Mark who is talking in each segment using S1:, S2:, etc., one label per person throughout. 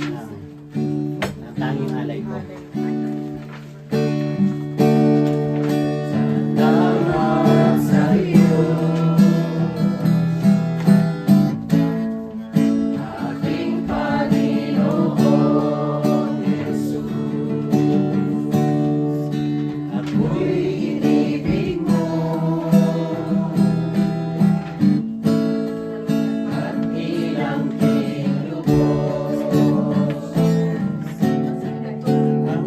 S1: Ang tanging alay ko. Salamat sa iyo, aking Panginoon Jesus. Ako'y inibig mo at ilang kinubos ang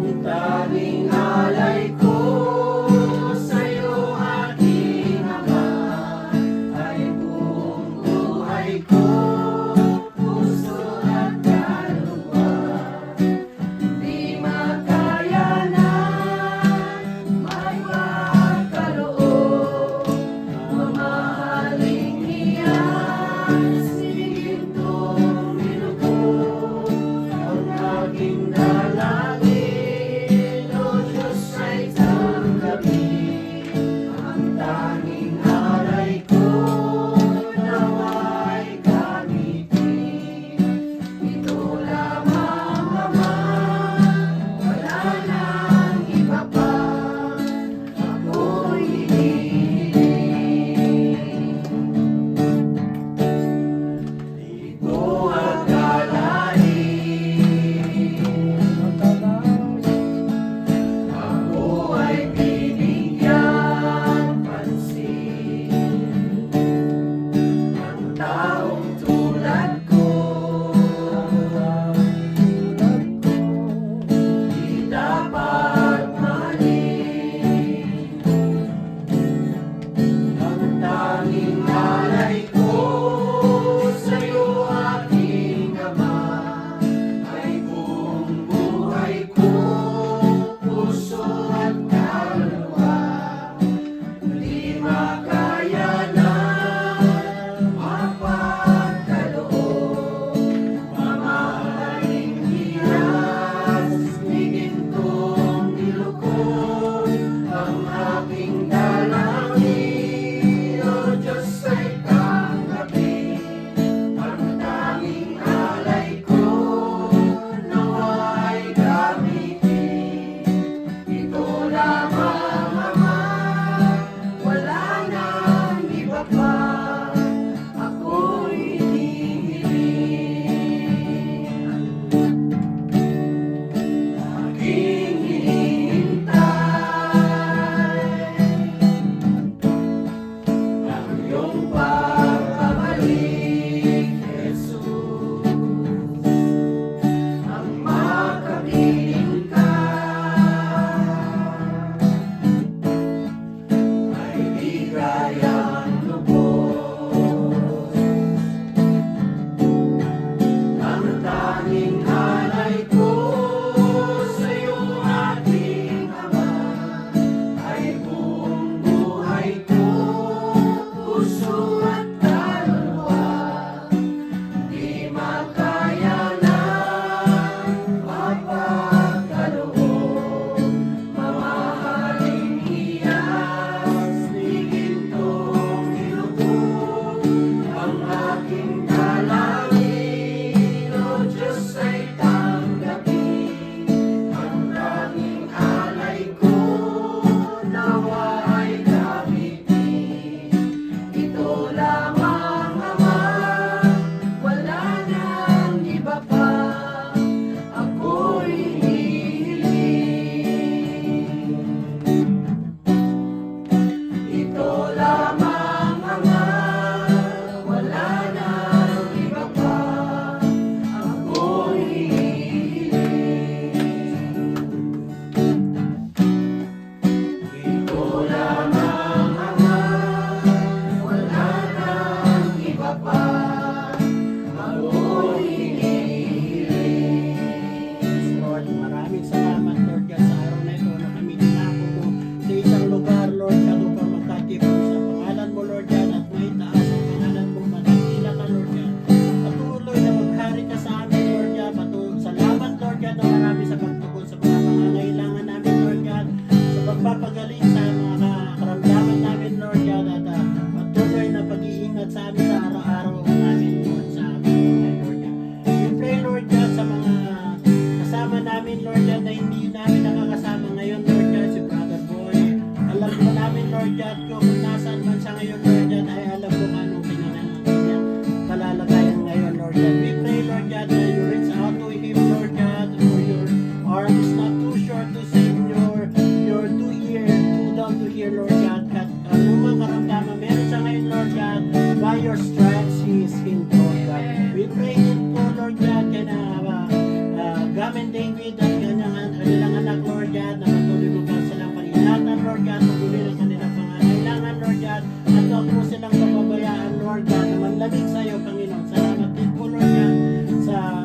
S2: Amen David at kanilang anak, Lord God, na patuloy mo pa silang pag-ingatan, Lord God, patuloy ng kanilang pangangailangan, Lord God, at huwag mo silang pababayaan, Lord God, na manlamig sa iyo, Panginoon. Salamat din po, Lord God, sa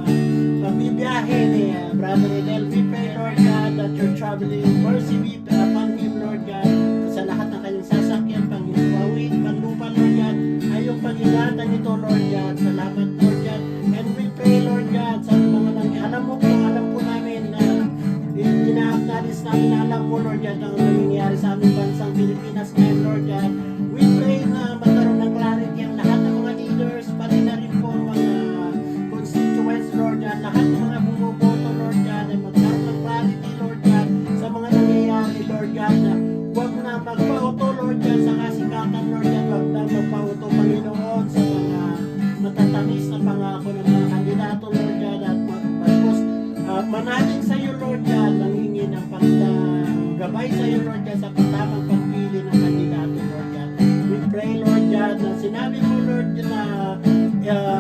S2: pagbibiyahe ni Brother Edel. We pray, Lord God, that your traveling mercy be upon him, Lord God, sa lahat ng kanyang sasakyan, Panginoon, panlupa, Lord God, ay yung pag-ingatan nito, Lord God. Salamat, Lord God. And we pray, Lord God, sa mga alam po namin na ina-acknowledge namin na alam po, Lord God, ang nangyayari sa aming bansang Pilipinas ngayon, Lord God. We pray na magkaroon ng clarity ang lahat ng mga leaders, pati na rin po mga constituents, Lord God, lahat ng mga bumuboto, Lord God, ay magkaroon ng clarity, Lord God, sa mga nangyayari, Lord God, na huwag na magpauto, Lord God, sa kasikatan, Lord God, huwag na magpauto, Panginoon, sa mga matatamis na pangako ng mga kandidato, Lord God, at magpapos manalig sa iyo, Lord God, nanghingi ng paggabay sa iyo, Lord God, sa tamang pagpili ng kandidato, Lord God. We pray, Lord God, na sinabi mo, Lord, na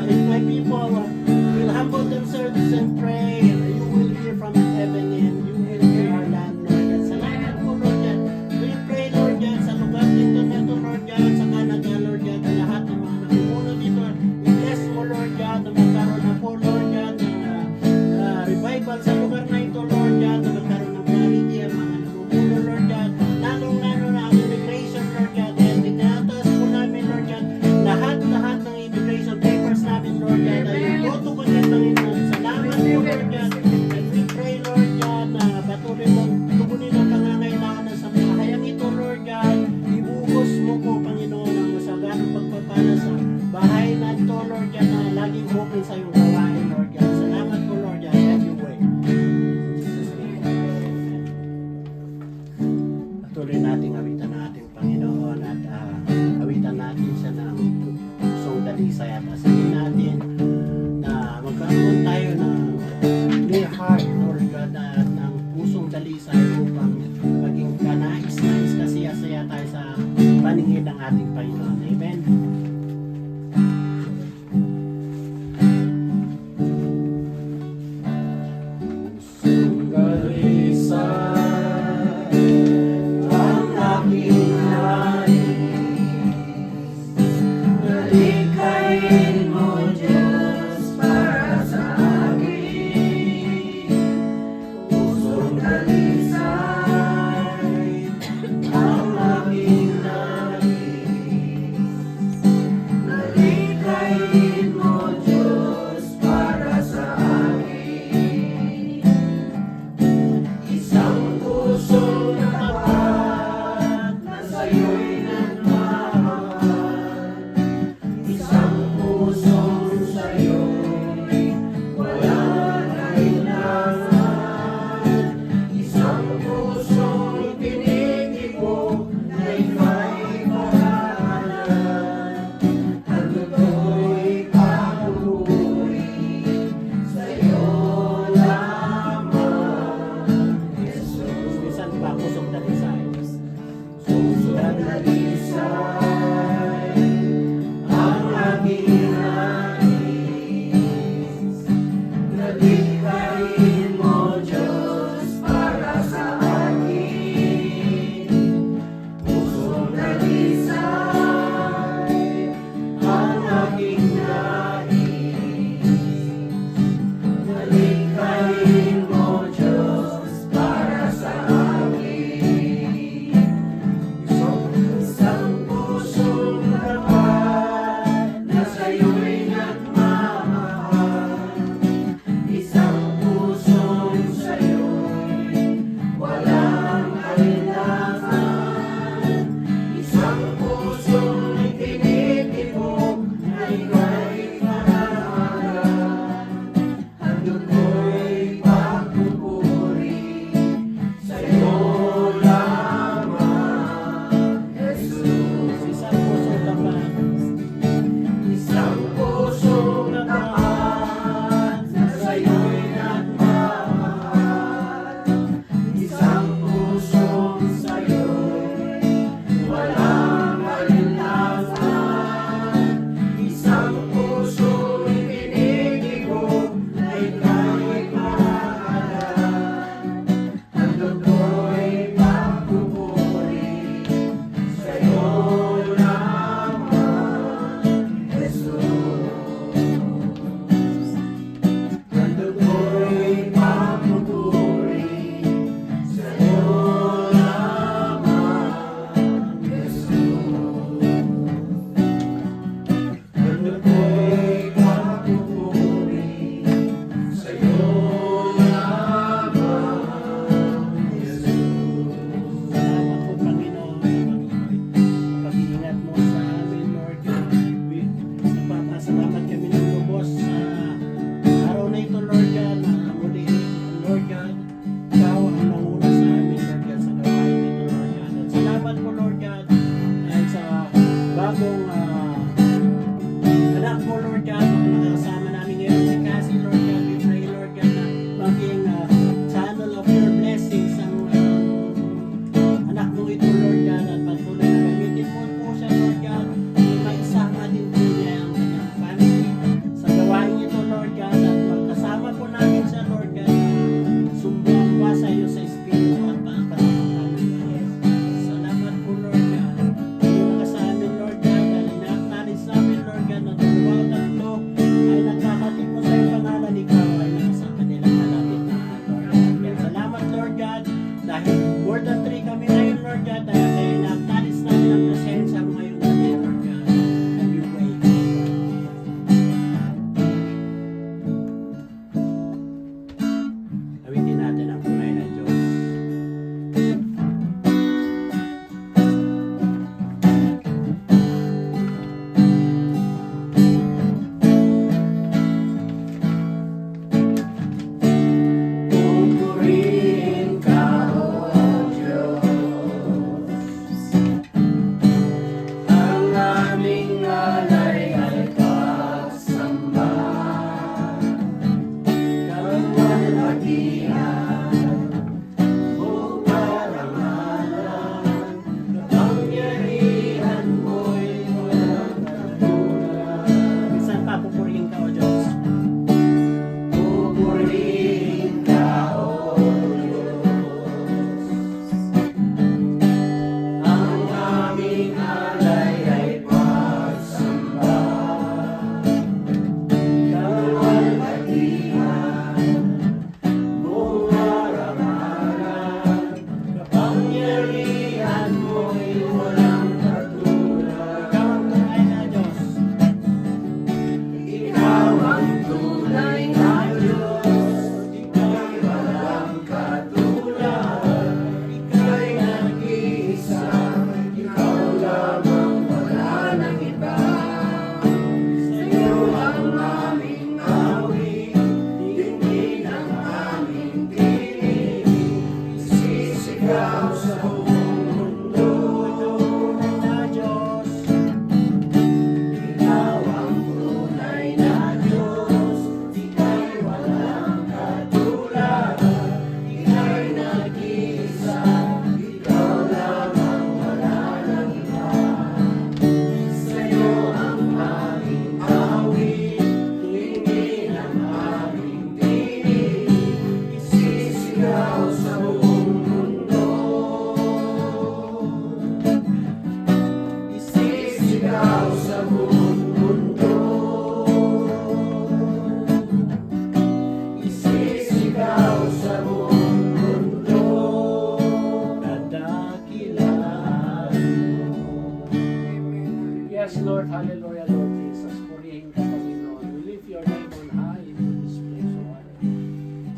S2: if my people will humble themselves and pray, you will hear from heaven and you will hear our land, Lord God. Salamat po, Lord God. We pray, Lord God, sa lugar dito na ito, Lord God, sa Canada, Lord God, ang lahat ng mga namumuno dito, i-bless mo, Lord God, na magkaroon na po, Lord God, ng revival sa lugar na ito, Lord God, na magkaroon ng clarity ang mga namumuno, Lord God, lalong-lalo na ang immigration, Lord God, and tinataas po namin, Lord God, lahat ng immigration papers namin, Lord God, ay yung tutugunin, Panginoon. Salamat po, Lord God, and we pray, Lord God, na patuloy mong tugunin ang pangangailangan sa mga hayang ito, Lord God. Ibuhos mo po, Panginoon, ang masaganang pagpapala sa bahay na ito, Lord God, na laging open sa iyong gawain, Lord God. Salamat po, Lord God. Have your way.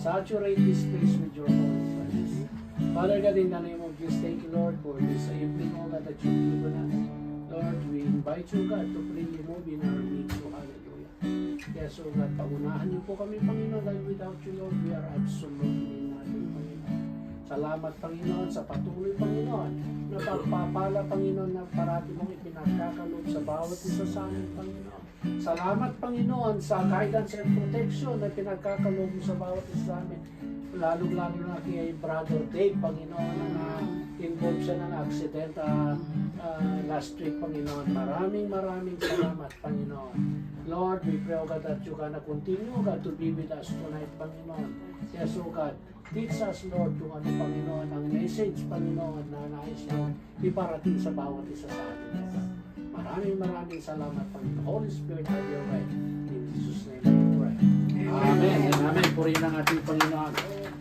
S3: Saturate this place with your Holy Presence. Father God, in the name of Jesus, thank you, Lord, for this evening, all that you've given us. Lord, we invite you, God, to freely move in our midst. So, hallelujah. Yes, so God, paunahan niyo po kami, Panginoon, dahil without you, Lord, we are absolutely nothing, Panginoon. Salamat, Panginoon, sa patuloy, Panginoon, na pagpapala, Panginoon, na parati mong ipinagkakaloob sa bawat isa sa amin, Panginoon. Salamat, Panginoon, sa guidance and protection na pinagkakaloob mo sa bawat isa sa amin. Lalo-lalo na kay Brother Dave, Panginoon, na involved siya ng accident last week, Panginoon. Maraming salamat, Panginoon. Lord, we pray, God, that you gonna continue, God, to be with us tonight, Panginoon. Yes, oh God, teach us, Lord, kung ano, Panginoon, ang message, Panginoon, na nais mo iparating sa bawat isa sa atin. Maraming salamat, Panginoon. Holy Spirit, have your way. In Jesus' name we pray. Amen. Amen. Purihin ang ating Panginoon.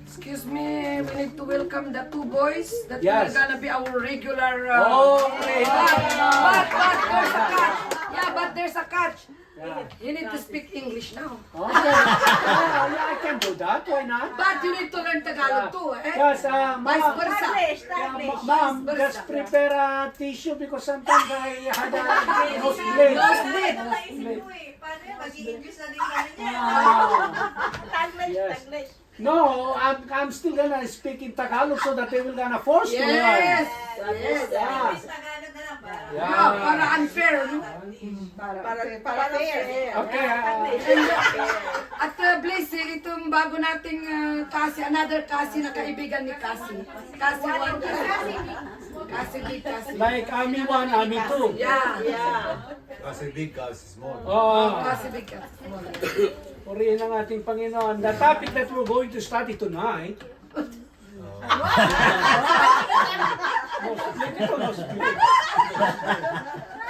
S4: Excuse me, we need to welcome the two boys that
S3: Yes.
S4: are gonna be our regular.
S3: Okay.
S4: But there's a catch. Yeah, but there's a catch.
S3: Yeah.
S4: You need to speak English now.
S3: Okay. Yeah, I can do that. Why not?
S4: But you need to learn Tagalog too, eh?
S3: Yes,
S4: Vice
S3: ma'am.
S4: versa.
S3: Ma'am, just prepare a tissue because sometimes I had a nosebleed.
S4: Nosebleed.
S1: Mag-i-English na din kami niya.
S3: Yes. No, I'm still gonna speak in Tagalog so that they will gonna force to learn.
S4: Yes.
S3: Yeah.
S4: Yes.
S1: Tagalog na lang ba?
S4: Yeah, para unfair, no?
S5: Para fair.
S3: Okay.
S4: At Blessing, itong bago nating Cassie, another Cassie na kaibigan ni Cassie. Cassie 1, Cassie B, Cassie.
S3: Like Ami 1, Ami 2.
S4: Yeah.
S6: Kasi big, kasi small.
S3: Oh,
S4: Cassie B, Cassie.
S3: purihin ang ating Panginoon. The topic that we're going to study tonight.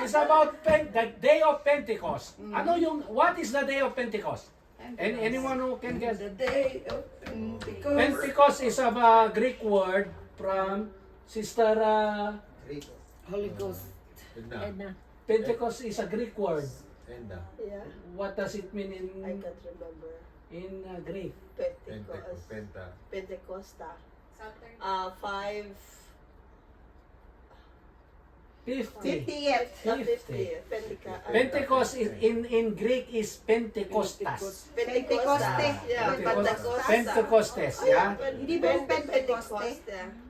S3: It's about the day of Pentecost. Ano yung, what is the day of Pentecost? Anyone who can guess?
S4: The day of Pentecost.
S3: Pentecost is a Greek word from Sister.
S4: Holy Ghost.
S6: Edna.
S3: Pentecost is a Greek word.
S6: Edna.
S5: Yeah,
S3: What does it mean
S5: I can't remember.
S3: in Greek?
S5: Pentecost.
S6: Penta.
S5: Pentecosta. 5.
S3: 50.
S5: 50th. Not
S3: 50th.
S5: 50th.
S3: Pentecost is, in Greek is Pentecostas.
S5: Pentecoste. Yeah,
S3: Pentecost- Pentecostes, yeah?
S5: Hindi ba yung Pentecoste?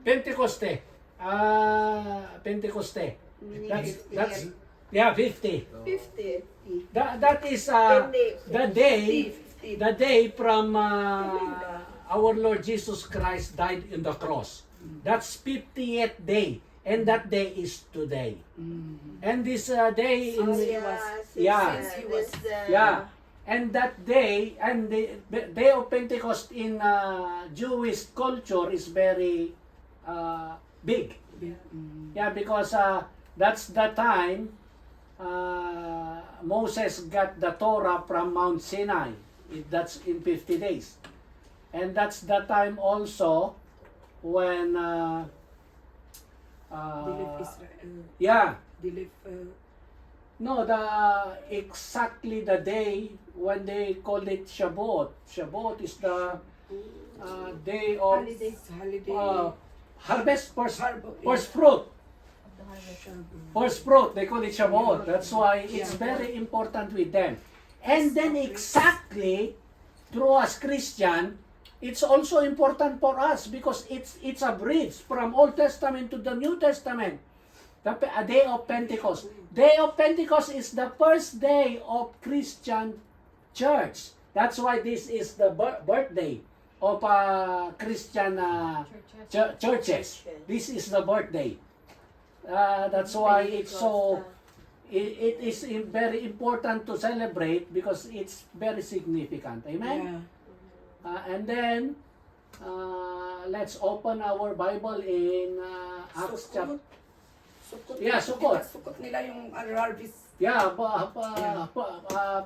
S3: Pentecoste. Pentecoste. That's yeah, 50.
S5: 50.
S3: That is the day from our Lord Jesus Christ died in the cross. That's 50th day, and that day is today. And this day in and that day and the day of Pentecost in Jewish culture is very big. Yeah, because that's the time Moses got the Torah from Mount Sinai. That's in 50 days. And that's the time also when
S4: They left Israel.
S3: yeah,
S4: They left,
S3: no, exactly the day when they call it Shavuot. Shavuot is the day of
S4: holiday.
S3: harvest, first
S4: Yes.
S3: fruit. First fruit, they call it Shavuot. That's why it's very important with them. And then exactly, through us Christian, it's also important for us because it's a bridge from Old Testament to the New Testament. The day of Pentecost. Day of Pentecost is the first day of Christian church. That's why this is the birthday of Christian churches. This is the birthday. That's why it's so. It is very important to celebrate because it's very significant. Amen. And then let's open our Bible in Acts chapter.
S4: Sukot.
S3: Yeah, sukot.
S4: Sukot nila yung harvest.
S3: Yeah,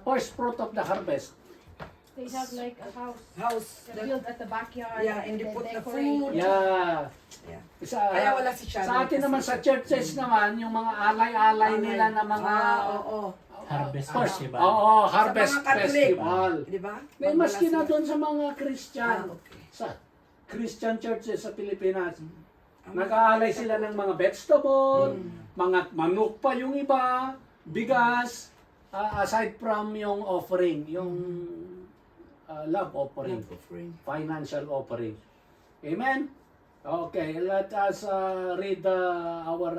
S3: first fruit of the harvest.
S7: They have like a
S4: House.
S7: they built at the backyard.
S4: Yeah, and they
S7: then
S4: put the
S7: decorate.
S4: food.
S3: Yeah.
S4: Yeah.
S3: Kaya
S4: Kaya wala si Sharon
S3: Sa atin
S4: kasi
S3: naman sa churches naman, yung mga alay-alay nila na mga
S4: oo.
S2: Harvest
S3: First,
S2: Festival.
S3: Harvest
S4: Sa mga Catholic.
S3: Festival.
S4: Di ba?
S3: May
S4: Pag
S3: maski
S4: wala
S3: na
S4: sila.
S3: doon sa mga Christian,
S4: Okay.
S3: sa Christian churches sa Pilipinas.
S4: Ang
S3: Nag-aalay
S4: mga-
S3: sila ng mga vegetable, mga manok pa yung iba, bigas, aside from yung offering, yung love offering,
S4: Love offering.
S3: financial offering. Amen? Okay, let us read our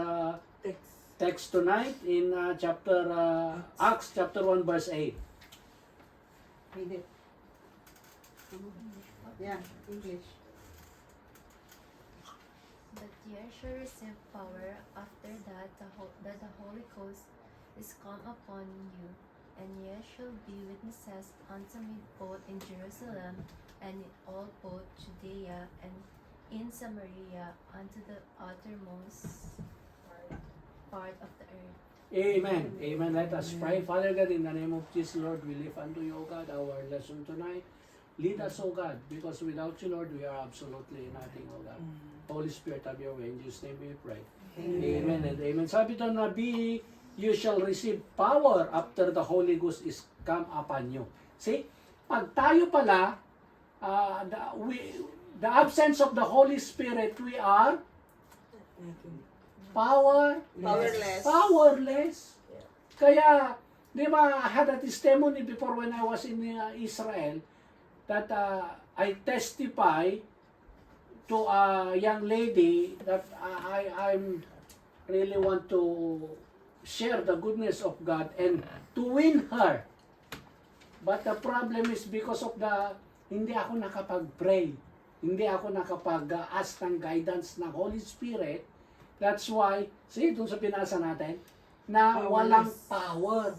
S4: Text.
S3: text tonight in chapter Acts chapter 1 verse 8.
S5: Read it. Yeah, English.
S8: But ye shall receive power after that the Holy Ghost is come upon you, and ye shall be witnesses unto me both in Jerusalem and in all both Judea and in Samaria unto the uttermost part of the earth.
S3: Amen. Amen. Let us pray. Father God, in the name of Jesus, Lord, we lift unto you, O God, our lesson tonight. Lead us, O God, because without you, Lord, we are absolutely nothing, O God. Holy Spirit, have your way. In Jesus' name we pray. Amen and amen. Sabi ito na, you shall receive power after the Holy Ghost is come upon you. See? Pag tayo pala, the absence of the Holy Spirit, we are
S5: Powerless.
S3: powerless. Kaya, di ba, I had a testimony before when I was in Israel that I testify to a young lady that I'm really want to share the goodness of God and to win her. But the problem is because of hindi ako nakapag-pray. Hindi ako nakapag-ask ng guidance ng Holy Spirit. That's why, see, doon sa pinasa natin, na walang power.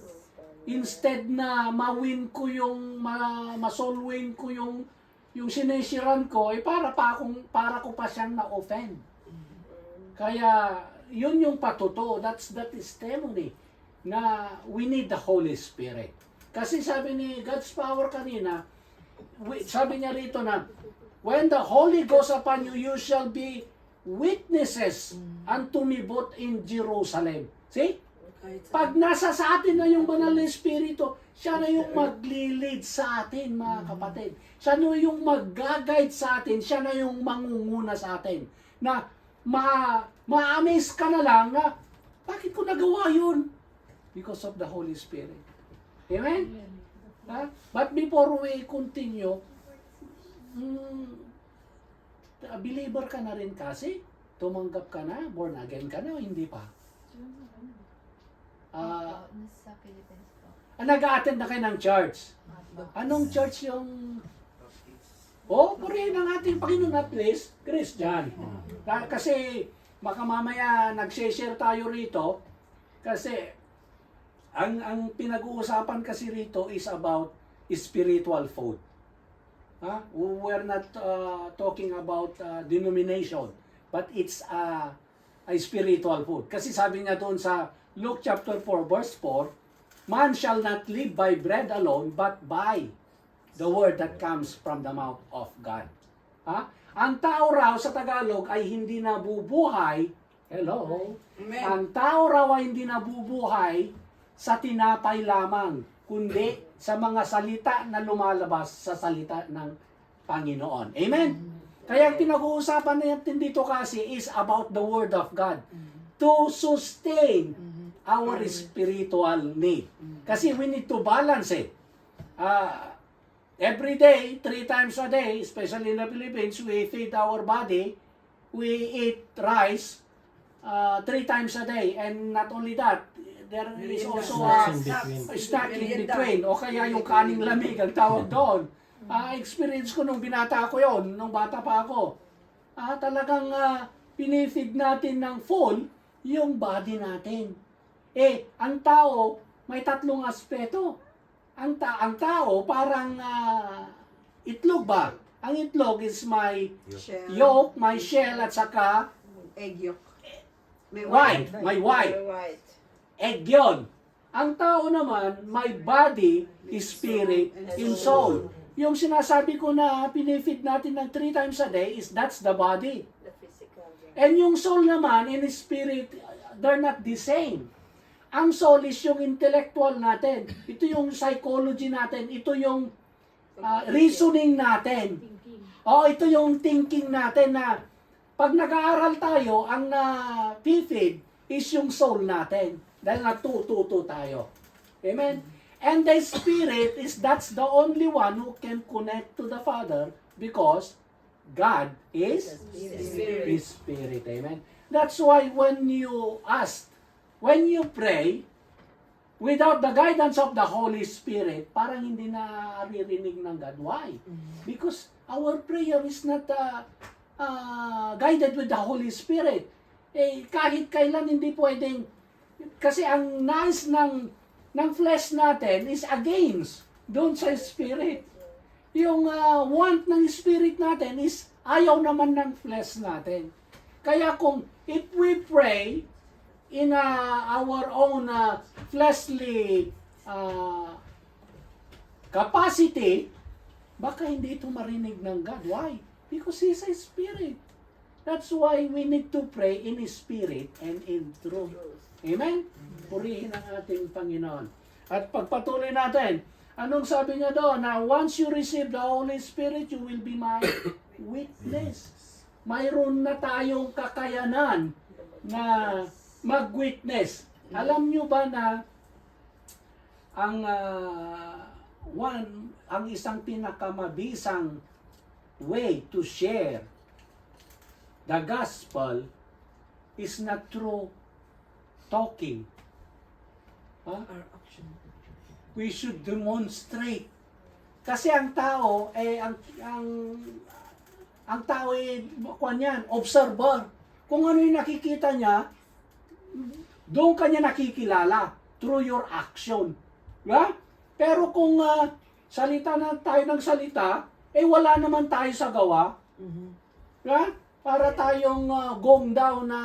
S3: Instead na ma-win ko yung, ma-solwin ko yung sinisiran ko, para ko pa siyang na-offend. Kaya, yun yung patuto. That's the testimony na we need the Holy Spirit. Kasi sabi ni God's power kanina, sabi niya rito na, when the Holy Ghost upon you, you shall be witnesses unto me both in Jerusalem. See? Pag nasa sa atin na yung banal na Espiritu, siya na yung magli-lead sa atin, mga kapatid. Siya na yung mag-guide sa atin, siya na yung mangunguna sa atin. Na ma-amaze ka na lang na, bakit ko nagawa yun? Because of the Holy Spirit. Amen? But before we continue, believer ka na rin kasi? Tumanggap ka na? Born again ka na o hindi pa?
S8: Sa Philippines po.
S3: Nag-a-attend na kayo ng church. Anong church yung... purihin ng ating Panginoon at least, Christian. Kasi, baka mamaya nag-share tayo rito, kasi, ang pinag-uusapan kasi rito is about spiritual food. We're not talking about denomination, but it's a spiritual food. Kasi sabi niya doon sa Luke chapter 4 verse 4, man shall not live by bread alone, but by the word that comes from the mouth of God. Ang tao raw sa Tagalog ay hindi nabubuhay, hello,
S4: Amen.
S3: ang tao raw ay hindi nabubuhay sa tinapay lamang, kundi sa mga salita na lumalabas sa salita ng Panginoon. Amen? Kaya ang pinag-uusapan natin dito kasi is about the Word of God to sustain our spiritual need. Kasi we need to balance it. Every day, 3 times a day, especially in the Philippines, we feed our body, we eat rice 3 times a day. And not only that, there is also snack in between. O kaya yung kaning lamig ang tawag doon. Experience ko nung binata ko yon, nung bata pa ako. Talagang pinifeed natin ng full yung body natin. Ang tao may 3 aspeto. Ang tao parang itlog ba? Ang itlog is may
S5: Shell.
S3: yolk, may shell at saka
S5: Egg yolk. May
S3: white. May white.
S5: May white.
S3: Egg yun. Ang tao naman, may body, spirit, and soul. Yung sinasabi ko na pinifeed natin ng 3 times a day is that's the body.
S5: The physical.
S3: And yung soul naman and spirit, they're not the same. Ang soul is yung intellectual natin. Ito yung psychology natin. Ito yung reasoning natin. Ito yung thinking natin na pag nag-aaral tayo, ang na-feed is yung soul natin. Dahil natututo tayo. Amen? And the Spirit that's the only one who can connect to the Father because God is Spirit. Amen? That's why when you pray, without the guidance of the Holy Spirit, parang hindi naririnig ng God. Why? Because our prayer is not guided with the Holy Spirit. Kahit kailan hindi pwedeng, kasi ang nais ng flesh natin is against doon sa Spirit. Yung want ng Spirit natin is ayaw naman ng flesh natin. Kaya if we pray in our own fleshly capacity, baka hindi ito marinig ng God. Why? Because He's a Spirit. That's why we need to pray in Spirit and in truth. Amen? Purihin ang ating Panginoon. At pagpatuloy natin, anong sabi niya doon? Na once you receive the Holy Spirit, you will be my witness. Mayroon na tayong kakayanan na mag-witness. Alam niyo ba na ang isang pinakamabisang way to share the gospel is not through talking. We should demonstrate. Kasi ang tao ang tao observer. Kung ano yung nakikita niya, doon kanya nakikilala through your action. Yeah? Pero kung salita na tayo ng salita, wala naman tayo sa gawa. Yeah? Para tayong gong down na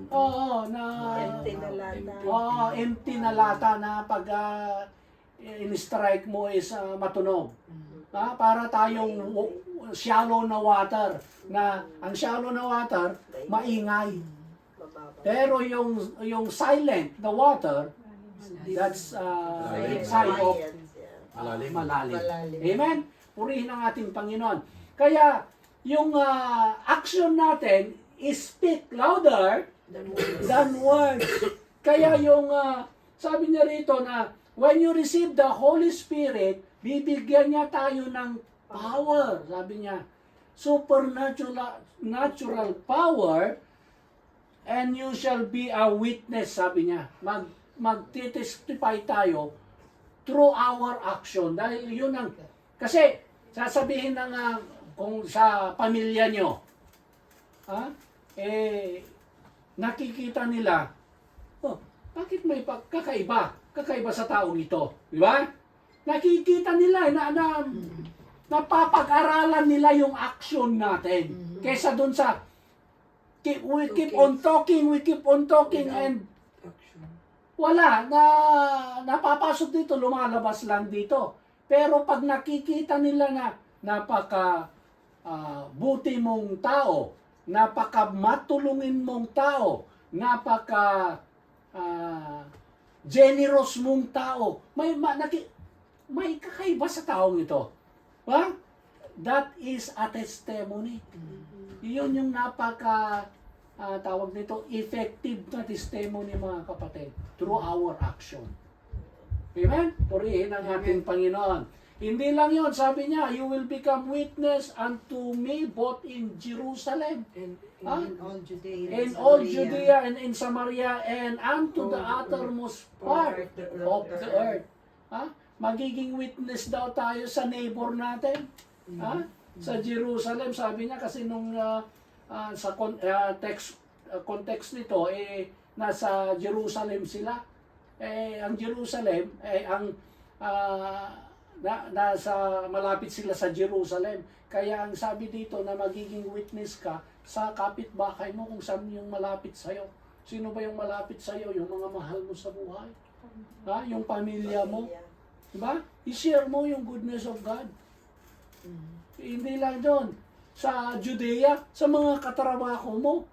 S5: Empty na lata.
S3: Empty na lata na pag in-strike mo is matunog. Para tayong shallow na water na ang shallow na water maingay. Pero yung silent na water, that's sign of malalim. Amen? Purihin ang ating Panginoon. Kaya yung action natin is speak louder than words. Kaya yung sabi niya rito na when you receive the Holy Spirit, bibigyan niya tayo ng power. Sabi niya, supernatural power, and you shall be a witness, sabi niya. Magtitestify tayo through our action. Dahil yun ang, kasi sasabihin ng kung sa pamilya nyo, nakikita nila, bakit may kakaiba sa taong ito? Di ba? Nakikita nila na napapag-aralan nila yung action natin. Kesa dun sa we keep on talking and wala napapasok dito, lumalabas lang dito. Pero pag nakikita nila na napaka buti mong tao, napaka matulungin mong tao, napaka generous mong tao, may kakaiba sa taong ito. That is a testimony. Iyon yung tawag nito, effective na testimony, mga kapatid, through our action. Amen? Purihin ang ating Panginoon. Hindi lang yon, sabi niya, you will become witness unto me both in Jerusalem,
S5: In all Judea.
S3: in all Judea and in Samaria, and unto the uttermost part of the earth. Magiging witness daw tayo sa neighbor natin. Sa Jerusalem, sabi niya, kasi nung sa context nito, nasa Jerusalem sila. Ang Jerusalem, nasa malapit sila sa Jerusalem. Kaya ang sabi dito na magiging witness ka sa kapitbahay mo kung saan yung malapit sa'yo. Sino ba yung malapit sa'yo? Yung mga mahal mo sa buhay. Yung pamilya mo. Diba? I-share mo yung goodness of God. Hindi lang doon. Sa Judea, sa mga katrabaho mo.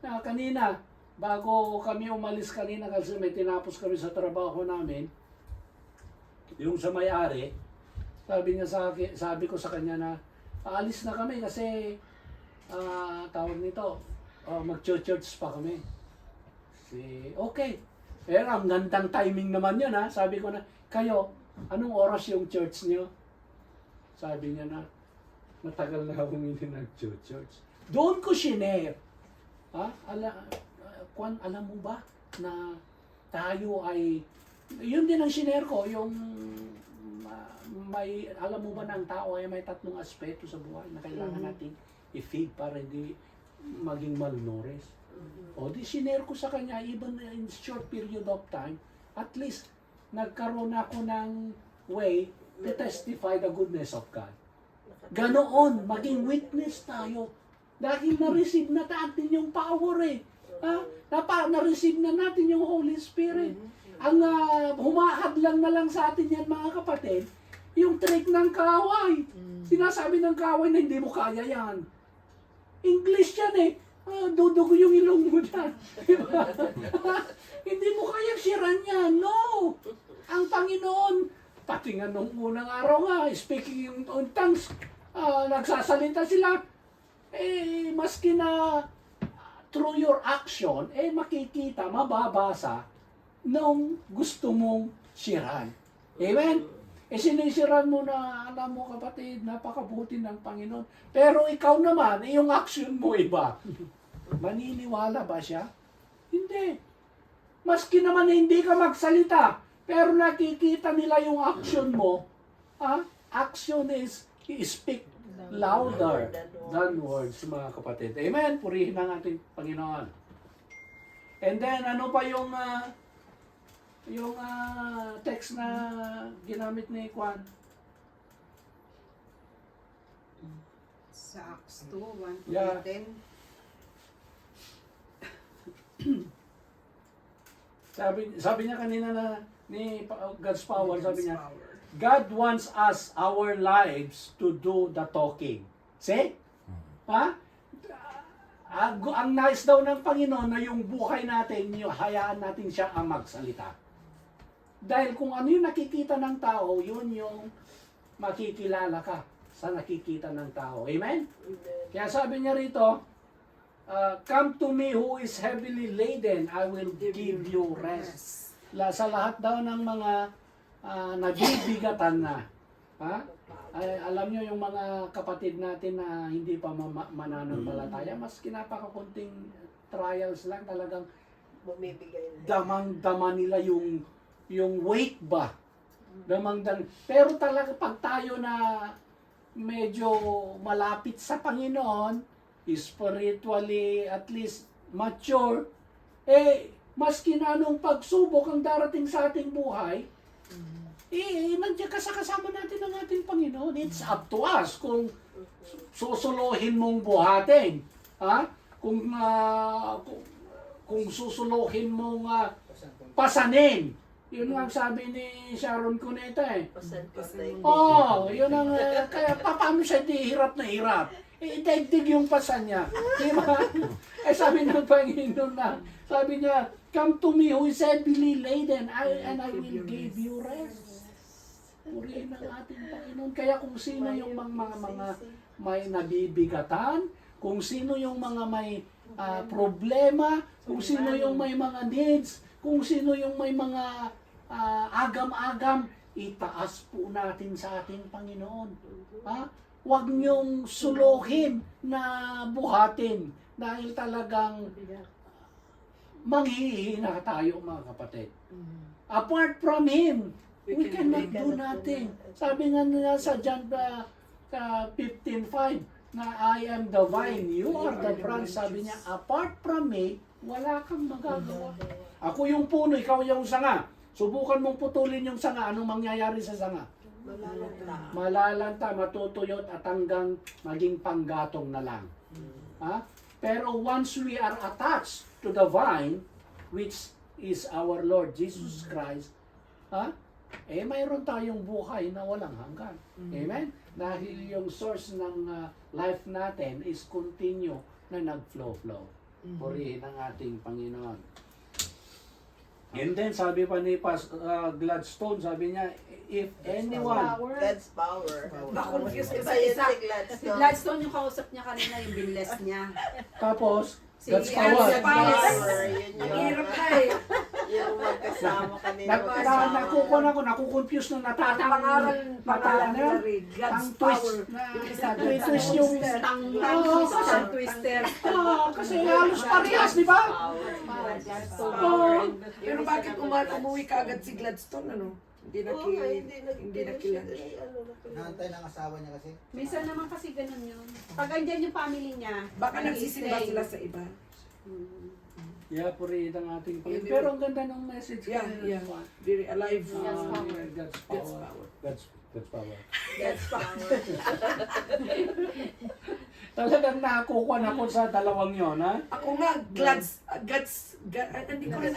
S3: Kanina, bago kami umalis kanina kasi may tinapos kami sa trabaho namin, yung sa may-ari, sabi niya sa akin, sabi ko sa kanya na aalis na kami kasi tawag nito, mag-church pa kami. Okay. Pero ang gandang timing naman yun ha. Sabi ko na, kayo, anong oras yung church niyo? Sabi niya na, matagal na akong hindi nag-church. Doon ko shinare. Ha? Alam mo ba na tayo ay, yun din ang shinare ko, yung may, alam mo ba na ang tao ay may tatlong aspeto sa buhay na kailangan natin i-feed para hindi maging malnourished. O di shinare ko sa kanya, even in short period of time, at least nagkaroon ako ng way to testify the goodness of God. Ganoon, maging witness tayo. Dahil na-receive na natin yung power eh. Na-receive na natin yung Holy Spirit. Ang humahad lang na lang sa atin yan mga kapatid, yung trick ng kaaway. Sinasabi ng kaaway na hindi mo kaya yan. English yan eh. Dudugo yung ilong mo dyan. Diba? Hindi mo kaya siran yan. No! Ang Panginoon, pati nga nung unang araw nga, speaking in tongues, nagsasalita sila, maski na through your action, makikita, mababasa nung gusto mong siran. Amen? Sinisiran mo na, alam mo kapatid, napakabuti ng Panginoon. Pero ikaw naman, yung action mo iba. Maniniwala ba siya? Hindi. Maski naman hindi ka magsalita, pero nakikita nila yung action mo. Action is speak louder than words, mga kapatid. Amen? Purihin ang ating Panginoon. And then, ano pa yung text na ginamit ni Juan?
S5: Sa Acts 2, 1 to
S3: Yeah.
S5: 10.
S3: Sabi niya kanina na ni God's power, sabi niya, God wants us, our lives, to do the talking. See? Ha? Ang nais daw ng Panginoon na yung buhay natin, yung hayaan natin siya ang magsalita. Dahil kung ano yung nakikita ng tao, yun yung makikilala ka sa nakikita ng tao. Amen? Kaya sabi niya rito, come to me who is heavily laden, I will give you rest. Sa lahat daw ng mga nabibigatan na. Alam nyo yung mga kapatid natin na hindi pa mananampalataya, mas kinapakakunting trials lang, talagang
S5: Bumibigay na.
S3: damang-dama nila yung weight ba. Pero talaga pag tayo na medyo malapit sa Panginoon, spiritually at least mature, maski na anong pagsubok ang darating sa ating buhay, nandiyan kasama natin ang ating Panginoon. It's up to us kung susuluhin mong buhatin. Kung susuluhin mong pasanin. Yun ang sabi ni Sharon Cuneta eh. Yun ang, kaya paano siya di hirap na hirap? Daigdig yung pasan niya. Diba? Sabi ng Panginoon na, sabi niya, come to me who is heavily laden, and I will give you rest. Purihin ang ating Panginoon. Kaya kung sino yung mga may nabibigatan, kung sino yung mga may problema, kung sino yung may mga needs, kung sino yung may mga agam-agam, itaas po natin sa ating Panginoon. Huwag niyong suluhin na buhatin dahil talagang manghihina tayo mga kapatid. Apart from Him, we cannot do nothing. Sabi nga nila sa John 15:5 na I am the vine, you are the branch. Sabi niya, apart from me, wala kang magagawa. Ako yung puno, ikaw yung sanga. Subukan mong putulin yung sanga, anong mangyayari sa sanga? Malalanta, matutuyot at hanggang maging panggatong na lang. Pero once we are attached to the vine, which is our Lord Jesus Christ, mayroon tayong buhay na walang hanggan. Amen? Dahil yung source ng life natin is continue na nag-flow. Purihin ang ating Panginoon. And then sabi pa ni Gladstone, sabi niya, if anyone,
S5: God's power.
S4: Na-confuse ka
S5: Iba
S4: sa
S5: yun
S4: isa.
S5: si Gladstone.
S1: Gladstone yung kausap niya kanina, yung binless niya.
S3: tapos,
S1: Si
S3: God's
S4: God's
S3: power.
S4: power.
S5: Yun
S4: Ang
S5: yung,
S4: hirap na eh.
S5: yung magkasama kanina.
S3: Nakukonfuse nung natatang
S4: Pangaral
S3: na
S4: nila rin.
S3: ang
S4: God's
S3: twist
S4: power.
S3: na
S4: Yung isa
S3: twist yung
S4: twister.
S3: kasi halos parehas, di ba?
S5: Power.
S4: Pero bakit umuwi ka agad si Gladstone, ano? Hindi na kilala.
S9: Naantay ng asawa niya kasi.
S7: Minsan naman kasi ganun yun. Pag andyan yung family niya,
S4: Baka nagsisimba sila sa iba.
S3: Yeah, purihin ang ating Panginoon. Pero ang ganda ng message.
S4: Yeah, yeah. Very alive.
S8: God's power.
S3: God's
S4: God's
S3: power.
S4: power.
S3: God's power.
S4: God's power.
S3: Talagang nakakuha na ako sa dalawang yon, ha?
S4: Ako nga, hindi ko rin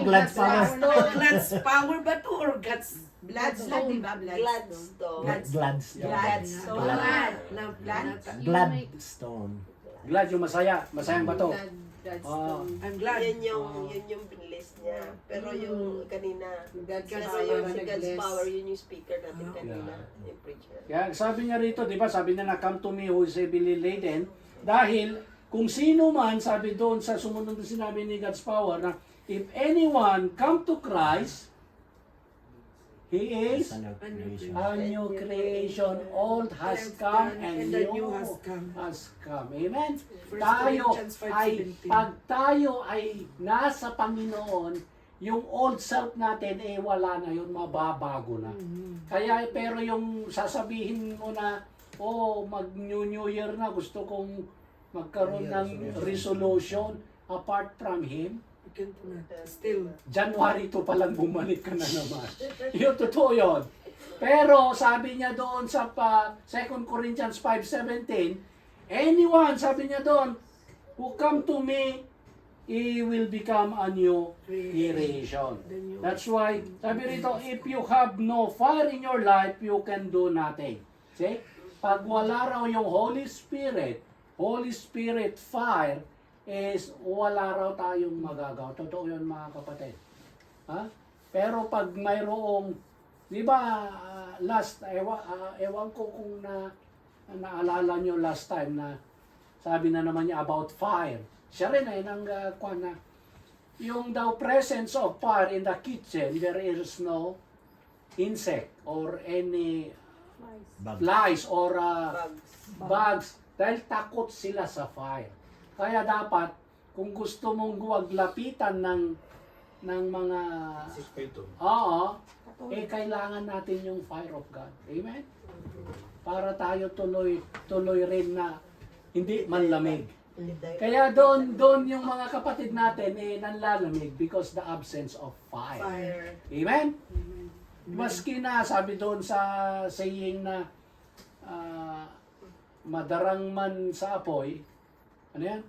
S2: Glad's power.
S4: Glad's power ba to or God's
S1: Bloodstone, di ba?
S5: Gladstone.
S2: Gladstone. Gladstone.
S3: Glad yung masaya. Masayang ba to? Oh.
S4: I'm glad.
S5: Yun yung binless niya. Pero yung kanina,
S1: God's
S5: pero
S1: power
S5: yung
S1: na
S5: si God's
S1: nag-bless.
S5: power, yun yung speaker natin kanina.
S3: Yeah.
S5: Yung preacher.
S3: Kaya sabi niya rito, di ba, sabi niya na, come to me who is heavily laden. Dahil kung sino man, sabi doon sa sumunod na sinabi ni God's power na, if anyone come to Christ, he is a new creation. Old has come and
S4: the
S3: new
S4: new has come.
S3: has come. Amen?
S4: First
S3: Tayo
S4: Corinthians
S3: ay,
S4: 5:17.
S3: pag tayo ay nasa Panginoon, yung old self natin, wala na yun, mababago na. Kaya, pero yung sasabihin mo na, mag-New Year na, gusto kong magkaroon ng resolution apart from Him,
S4: Still.
S3: January 2 pa lang bumalik ka na naman. Yung totoo yun. Pero sabi niya doon sa 2 Corinthians 5:17, anyone, sabi niya doon, who come to me, he will become a new creation. That's why, sabi rito, if you have no fire in your life, you can do nothing. See? Pag wala raw yung Holy Spirit fire, is wala raw tayong magagawa. Totoo yun mga kapatid. Ha? Pero pag mayroong, di ba, ewan ko kung naalala nyo last time na sabi na naman niya about fire. Siya rin nang na yung daw presence of fire in the kitchen, there is no insect or any flies or bugs dahil takot sila sa fire. Kaya dapat, kung gusto mong lapitan ng mga,
S6: 6.2.
S3: kailangan natin yung fire of God. Amen? Para tayo tuloy rin na hindi manlamig. Kaya doon yung mga kapatid natin nanlalamig because the absence of fire. Amen? Maski na, sabi doon sa saying na madarang man sa apoy, ano yan?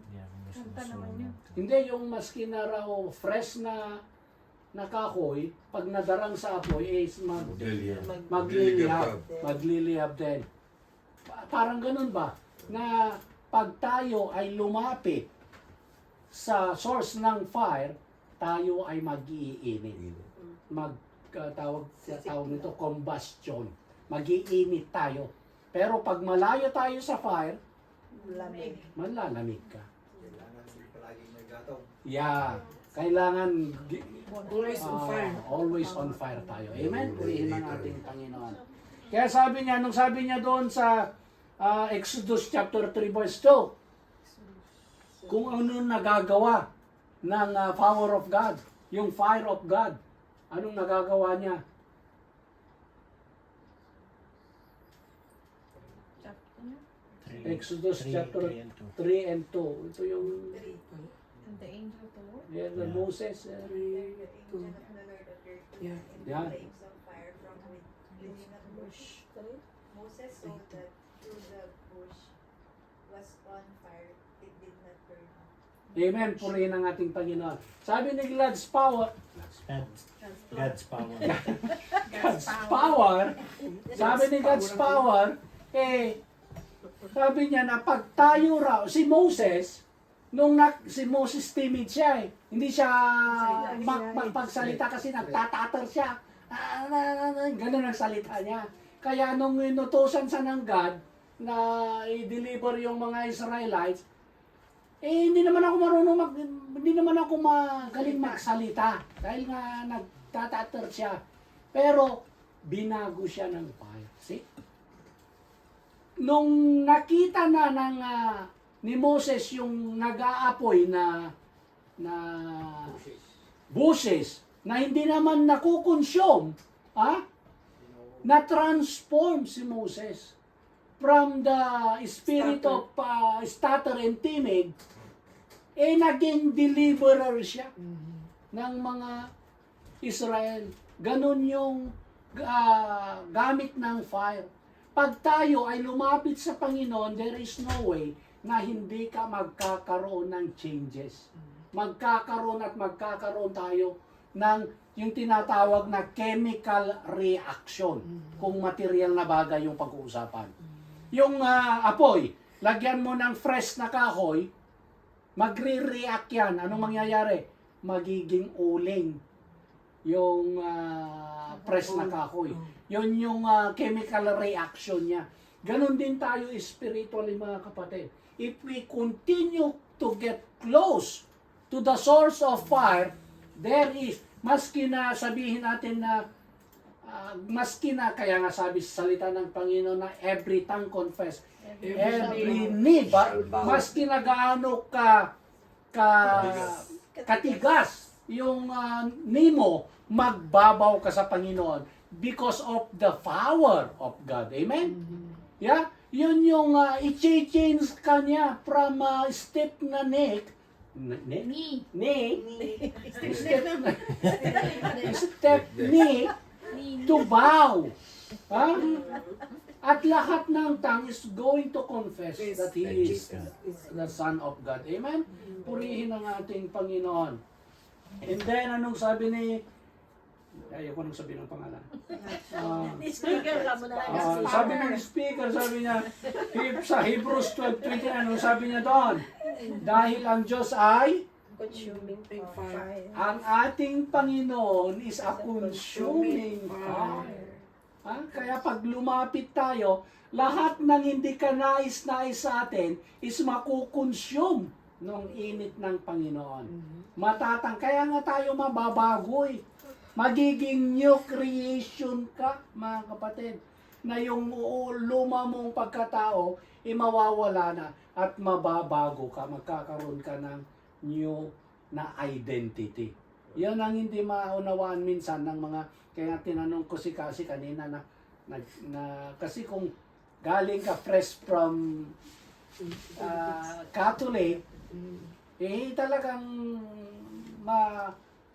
S3: Hindi, yung maski na raw fresh na kahoy, pag nadarang sa apoy, magliliyab din. Parang ganun ba? Na pag tayo ay lumapit sa source ng fire, tayo ay mag-iinit. Tawag nito, combustion. Mag-iinit tayo. Pero pag malayo tayo sa fire, malalamig ka.
S9: Kailangan palaging may gatong.
S3: Yeah. Kailangan
S4: Always on fire.
S3: always on fire tayo. Amen? Purihin ang ating Panginoon. Kaya sabi niya, nung sabi niya doon sa Exodus chapter 3 verse 2, kung ano nagagawa ng power of God, yung fire of God, anong nagagawa niya? Exodus chapter 3 and 2. Ito yung
S8: And the angel of the Lord.
S3: the Moses.
S4: Yeah.
S3: Yeah.
S1: Flames of fire from within the bush. Moses saw that through the bush was on fire, it did not burn up.
S3: Amen. Purihin ang ating Panginoon. Sabi ni God's power,
S2: God's power.
S3: God's power, sabi ni God's power, sabi niya na pag tayo raw, si Moses, si Moses timid siya eh. Hindi siya magpagsalita kasi nagtatater siya. Ganun ang salita niya. Kaya nung inutusan siya ng God na i-deliver yung mga Israelites, hindi naman ako magaling magsalita dahil nga nagtatater siya. Pero binago siya ng fire. See? Nung nakita na ni Moses yung nag-aapoy na bushes na hindi naman nakukonsume, na-transform si Moses from the spirit of stutter and timid, naging deliverer siya ng mga Israel. Ganon yung gamit ng fire. Pag tayo ay lumapit sa Panginoon, there is no way na hindi ka magkakaroon ng changes. Magkakaroon tayo ng yung tinatawag na chemical reaction kung material na bagay yung pag-uusapan. Yung apoy, lagyan mo ng fresh na kahoy, magre-react yan. Anong mangyayari? Magiging uling yung fresh na kahoy. Yun yung chemical reaction niya. Ganon din tayo spiritually, mga kapatid. If we continue to get close to the source of fire, there is, maski na sabihin natin na, maski na, kaya nga sabi sa salita ng Panginoon na every tongue confess, every knee, maski na gaano katigas yung knee mo, magbabaw ka sa Panginoon because of the power of God. Amen? Yeah? Yun yung i-change ka niya from step na neck, step knee to bow. At lahat ng tongue is going to confess that He is the Son of God. Amen? Purihin ang ating Panginoon. And then, anong sabi ni, ayoko nang sabihin ng pangalan.
S7: Speaker ka mo na lang.
S3: Sabi ng speaker, sabi niya, sa Hebrews 12:20, anong sabi niya doon? Dahil ang Diyos ay,
S5: Consuming fire.
S3: ang ating Panginoon is a consuming fire. Kaya pag lumapit tayo, lahat ng hindi ka nais-nais sa atin is makukonsume ng init ng Panginoon. Kaya nga tayo mababago eh. Magiging new creation ka, mga kapatid, na yung luma mong pagkatao, mawawala na at mababago ka, magkakaroon ka ng new na identity. Yan ang hindi maunawaan minsan ng mga, kaya tinanong ko si Cassie kanina na kasi kung galing ka fresh from Catholic, talagang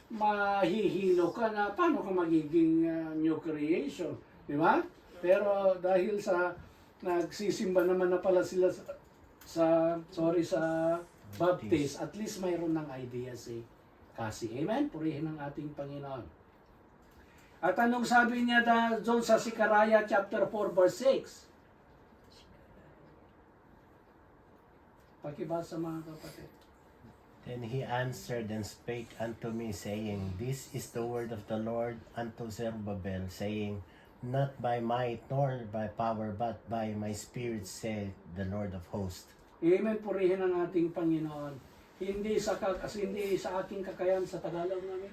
S3: mahihilo ka na paano ka magiging new creation, di ba? Pero dahil sa nagsisimba naman na pala sila sa Baptist, at least mayroon ng idea kasi. Amen? Purihin ang ating Panginoon. At anong sabi niya doon sa Zechariah chapter 4 verse 6? Pakibasa, mga kapatid.
S2: Then he answered and spake unto me, saying, This is the word of the Lord unto Zerubbabel, saying, Not by might nor by power, but by my spirit, saith the Lord of hosts.
S3: Amen, purihin ang ating Panginoon. Hindi sa aking kakayahan sa Tagalog namin.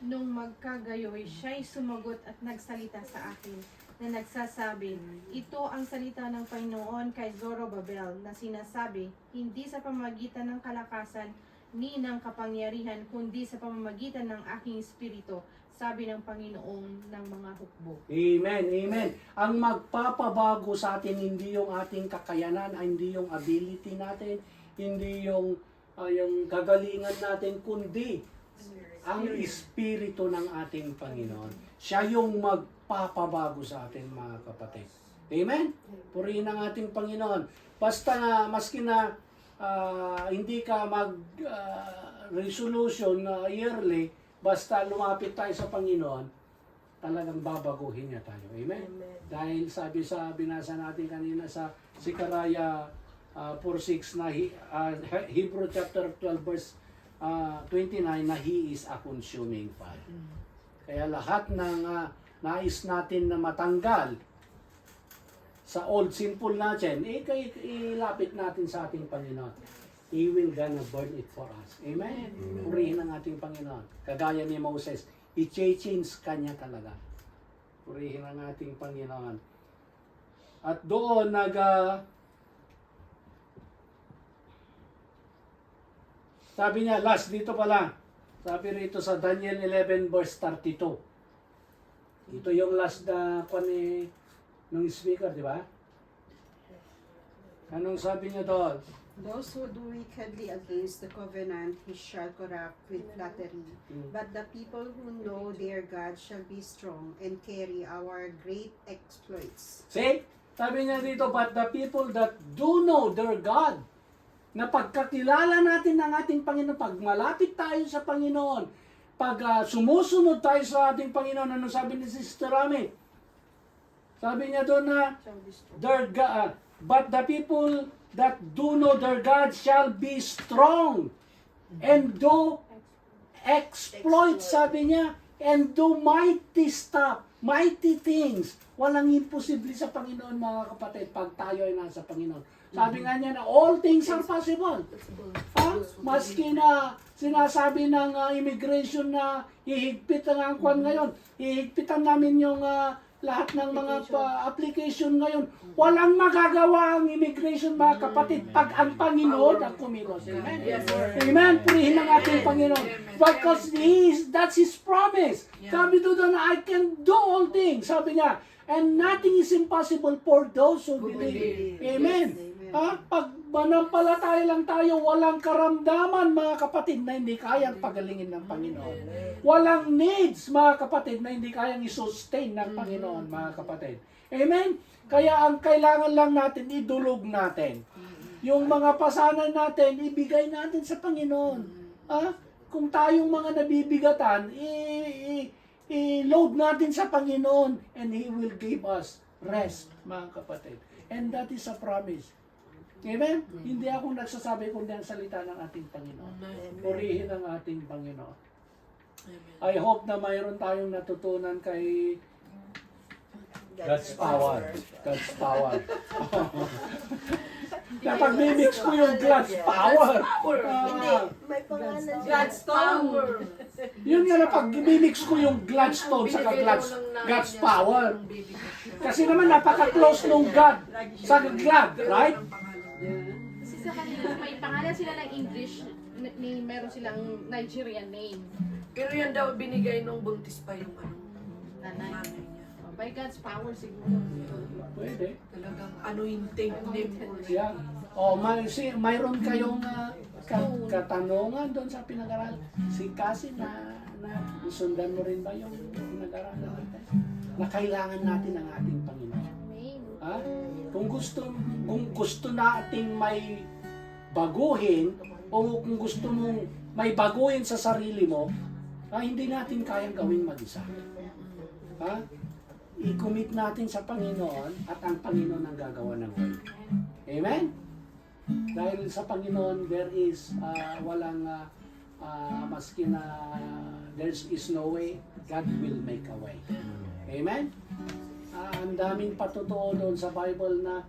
S10: Nung magkagayoy, siya'y sumagot at nagsalita sa akin na nagsasabi, ito ang salita ng Panginoon kay Zorobabel na sinasabi, hindi sa pamamagitan ng kalakasan ni ng kapangyarihan, kundi sa pamamagitan ng aking espiritu, sabi ng Panginoon ng mga hukbo.
S3: Amen, amen. Ang magpapabago sa atin, hindi yung ating kakayanan, hindi yung ability natin, hindi yung kagalingan natin, kundi ang espiritu ng ating Panginoon. Siya yung magpapabago sa atin, mga kapatid. Amen? Purihin ang ating Panginoon. Basta na, maski na hindi ka resolution yearly, basta lumapit tayo sa Panginoon, talagang babaguhin niya tayo. Amen?
S5: Amen.
S3: Dahil sabi sa binasa natin kanina sa Zechariah 4:6 na Hebrew chapter 12 verse 29 na He is a consuming fire. Kaya lahat ng nais natin na matanggal sa old sinful natin, ilapit natin sa ating Panginoon. He will gonna burn it for us. Amen? Purihin ang ating Panginoon. Kagaya ni Moses, i-change kanya talaga. Purihin ang ating Panginoon. At doon sabi niya, last dito pala. Sabi rito sa Daniel 11 verse 32. Ito yung last na nung speaker, di ba? Anong sabi niya doon?
S7: Those who do wickedly against the covenant, he shall corrupt with flattery. But the people who know their God shall be strong and carry our great exploits.
S3: See? Sabi niya dito, but the people that do know their God, na pagkakilala natin ng ating Panginoon, pag malapit tayo sa Panginoon, pag sumusunod tayo sa ating Panginoon, ano sabi ni Sister Rami? Sabi niya doon na, but the people that do know their God shall be strong and do exploit, sabi niya, and do mighty stuff, mighty things. Walang imposible sa Panginoon, mga kapatid, pag tayo ay nasa Panginoon. Sabi nga niya na all things are possible. Maski na sinasabi ng immigration na hihigpit ang angkwan ngayon, hihigpitan namin yung lahat ng mga application ngayon. Walang magagawa ang immigration, mga kapatid, pag ang Panginoon ang kumilos. Amen? Amen? Purihin ang ating Panginoon. Because that's His promise. Sabi doon na, I can do all things. Sabi niya, and nothing is impossible for those who believe. Amen? Pag manampalataya lang tayo, walang karamdaman, mga kapatid, na hindi kayang pagalingin ng Panginoon. Walang needs, mga kapatid, na hindi kayang i-sustain ng Panginoon, mga kapatid. Amen? Kaya ang kailangan lang natin, idulog natin. Yung mga pasanan natin, ibigay natin sa Panginoon. Kung tayong mga nabibigatan, i-load natin sa Panginoon, and He will give us rest, mga kapatid. And that is a promise. Amen? Hindi ako nagsasabi kundi ang salita ng ating Panginoon. Purihin ang ating Panginoon. I hope na mayroon tayong natutunan kay God's power. God's power. Kapag mimix ko yung God's power.
S5: Hindi, may pangalan siya.
S4: Gladstone.
S3: Yun nga na pag mimix ko yung Gladstone sa God's power. Kasi naman napaka-close nung God sa God, right?
S10: Kasi sa kanila, may pangalan sila ng English, meron silang Nigerian name.
S4: Pero yan daw binigay nung buntis pa yung
S10: Nanay.
S4: nanay niya.
S10: By God's power siguro.
S3: Pwede.
S4: Talagang anointing name or
S3: Yeah. Mayroon kayong katanungan doon sa pinag-aral. Si Cassie na sundan mo rin ba yung pinag-aralan natin? Na kailangan natin ang ating Panginoon. Kung gusto nating may baguhin o kung gusto mong may baguhin sa sarili mo, hindi natin kayang gawing mag-isa. I-commit natin sa Panginoon at ang Panginoon ang gagawa ng way. Amen? Dahil sa Panginoon, there is walang maski na there is no way, God will make a way. Amen? Ang daming patutuo doon sa Bible na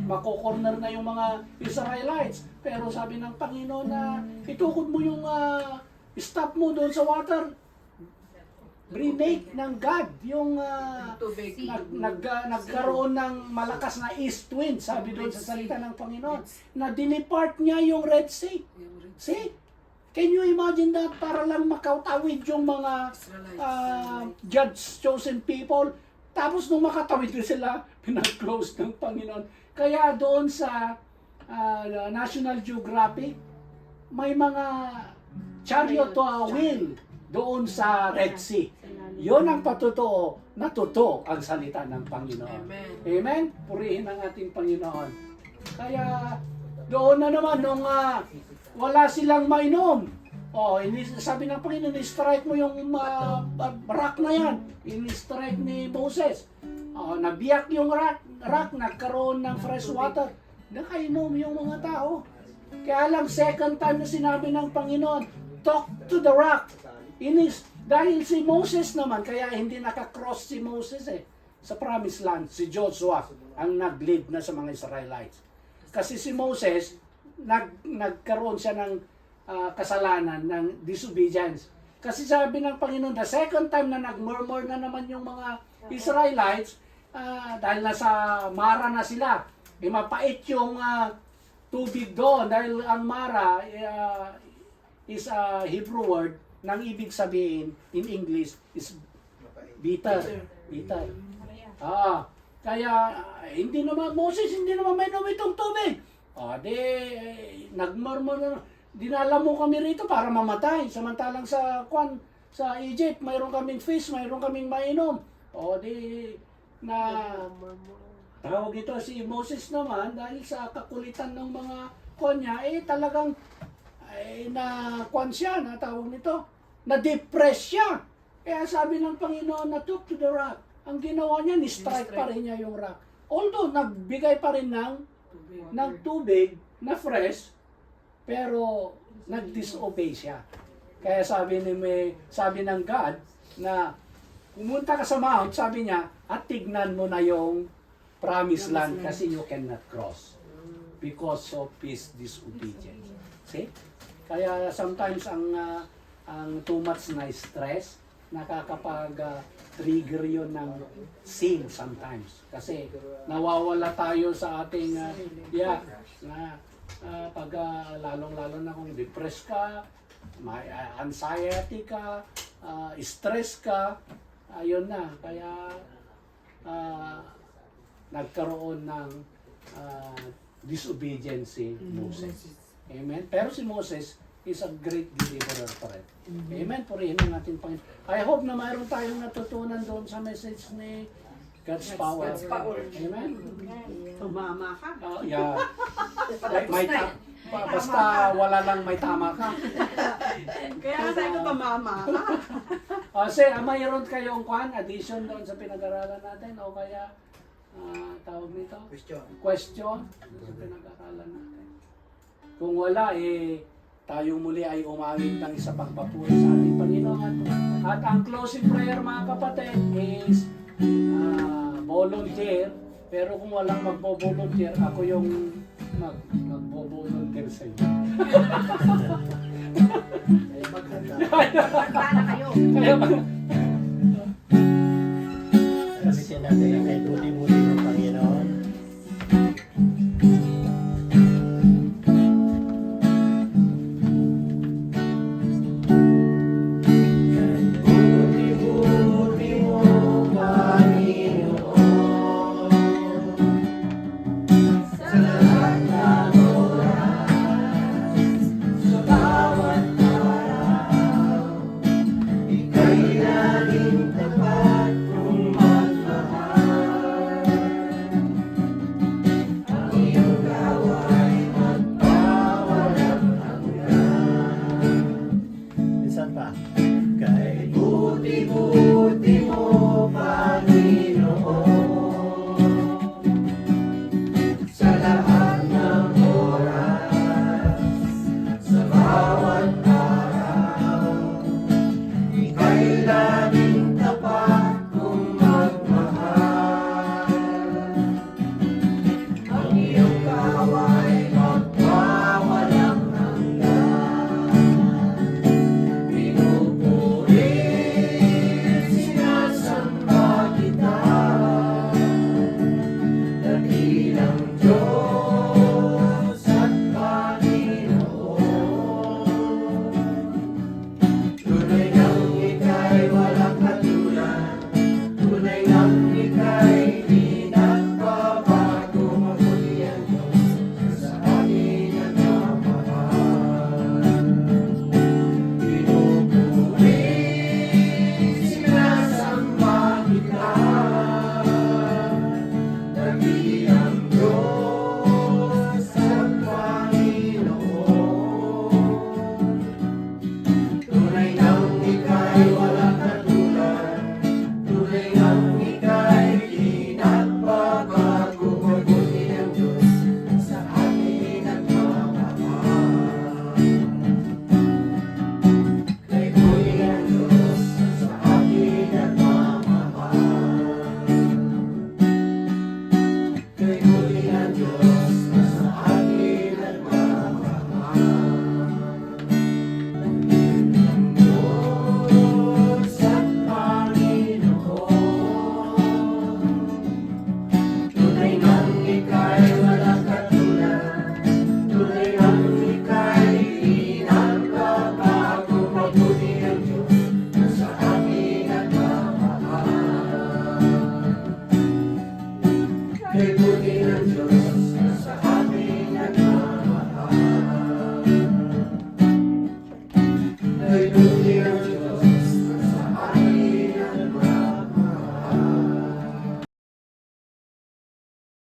S3: mako-corner na yung mga Israelites. Pero sabi ng Panginoon na itukod mo yung stop mo doon sa water. Remake ng God yung nagkaroon ng malakas na east wind, sabi doon sa salita ng Panginoon, na dinepart niya yung Red Sea. See? Can you imagine that? Para lang makautawid yung mga God's chosen people. Tapos nung makatawid na sila, pinag-close ng Panginoon. Kaya doon sa National Geographic, may mga chariot to a wheel doon sa Red Sea. Yun ang patutuo, natuto ang salita ng Panginoon.
S4: Amen.
S3: Amen? Purihin ang ating Panginoon. Kaya doon na naman nung wala silang mainom. Sabi ng Panginoon, strike mo yung rock na yan. In-strike ni Moses. Nabiyak yung rock rock, nagkaroon ng fresh water. Nakainom yung mga tao. Kaya lang, second time na sinabi ng Panginoon, talk to the rock. Dahil si Moses naman, kaya hindi nakakross si Moses sa promised land, si Joshua ang nag-lead na sa mga Israelites. Kasi si Moses, nagkaroon siya ng kasalanan, ng disobedience. Kasi sabi ng Panginoon, the second time na nag-murmur na naman yung mga Israelites, dahil nasa Mara na sila, mapait yung tubig doon, dahil ang Mara is a Hebrew word, nang ibig sabihin in English is bitter. Bitter. Kaya hindi naman Moses, hindi naman may itong tubig. Nagmurmur na, dinala mo kami rito para mamatay. Samantalang sa Egypt, mayroon kaming fish, mayroon kaming mainom. Tawag ito si Moses naman, dahil sa kakulitan ng mga konya, talagang siya, tawag nito, na-depress siya. Kaya sabi ng Panginoon na talk to the rock. Ang ginawa niya, ni-strike pa rin niya yung rock. Although, nagbigay pa rin ng tubig na fresh, pero nag-disobey siya. Kaya sabi ng God na pumunta ka sa mount, sabi niya, at tignan mo na yung promised land kasi you cannot cross because of his disobedience. See? Kaya sometimes ang too much na stress, nakakapag-trigger yun ng sin sometimes. Kasi nawawala tayo sa ating, pag lalong-lalo na kung depressed ka, may anxiety ka, stress ka, ayun na. Kaya nagkaroon ng disobedience si Moses. Amen? Pero si Moses is a great deliverer pa rin. Amen? Purihin ang ating Panginoon. I hope na mayroon tayong natutunan doon sa message ni God's power. Amen?
S7: Tumama ka.
S3: Basta wala lang may tama ka.
S7: Kaya sabi ko tumama ka.
S3: Mayroon kayong addition doon sa pinag-aralan natin o kaya tawag nito? Question. Sa pinag-aralan natin. Kung wala, tayo muli ay umawit ng isa pang papuri sa ating Panginoon. At ang closing prayer, mga kapatid, is volunteer. Pero kung walang magbo-volunteer, ako yung magbo-volunteer sa inyo.
S7: Maganda na kayo.
S2: Sabihin natin